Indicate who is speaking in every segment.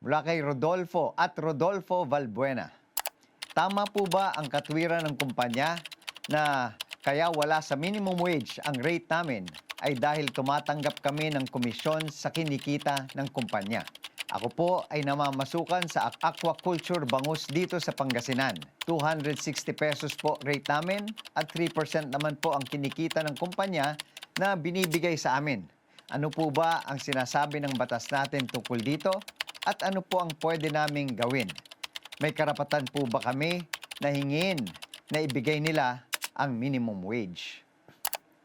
Speaker 1: mula kay Rodolfo at Rodolfo Valbuena. Tama po ba ang katwiran ng kumpanya na kaya wala sa minimum wage ang rate namin ay dahil tumatanggap kami ng komisyon sa kinikita ng kumpanya? Ako po ay namamasukan sa aquaculture bangus dito sa Pangasinan. 260 pesos po rate namin at 3% naman po ang kinikita ng kumpanya na binibigay sa amin. Ano po ba ang sinasabi ng batas natin tungkol dito? At ano po ang pwede naming gawin? May karapatan po ba kami na hingin na ibigay nila ang minimum wage?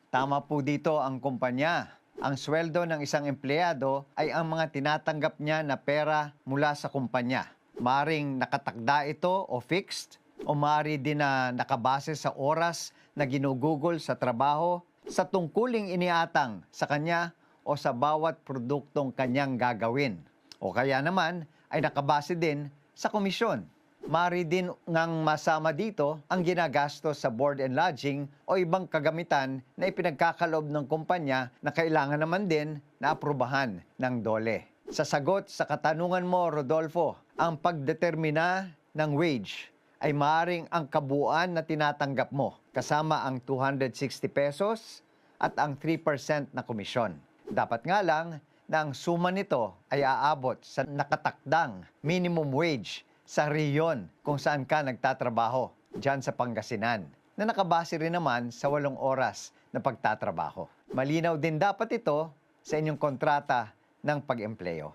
Speaker 1: Tama po dito ang kumpanya. Ang sweldo ng isang empleyado ay ang mga tinatanggap niya na pera mula sa kumpanya. Maring nakatakda ito o fixed, o maaari din na nakabase sa oras na ginugugol sa trabaho, sa tungkuling iniatang sa kanya o sa bawat produktong kanyang gagawin. O kaya naman ay nakabase din sa komisyon. Maaari din ngang masama dito ang ginagastos sa board and lodging o ibang kagamitan na ipinagkakaloob ng kumpanya na kailangan naman din na aprubahan ng DOLE. Sa sagot sa katanungan mo, Rodolfo, ang pagdetermina ng wage ay maaaring ang kabuuan na tinatanggap mo kasama ang 260 pesos at ang 3% na komisyon. Dapat nga lang na ang suma nito ay aabot sa nakatakdang minimum wage sa riyon kung saan ka nagtatrabaho, dyan sa Pangasinan, na nakabase rin naman sa 8 oras na pagtatrabaho. Malinaw din dapat ito sa inyong kontrata ng pag-empleyo.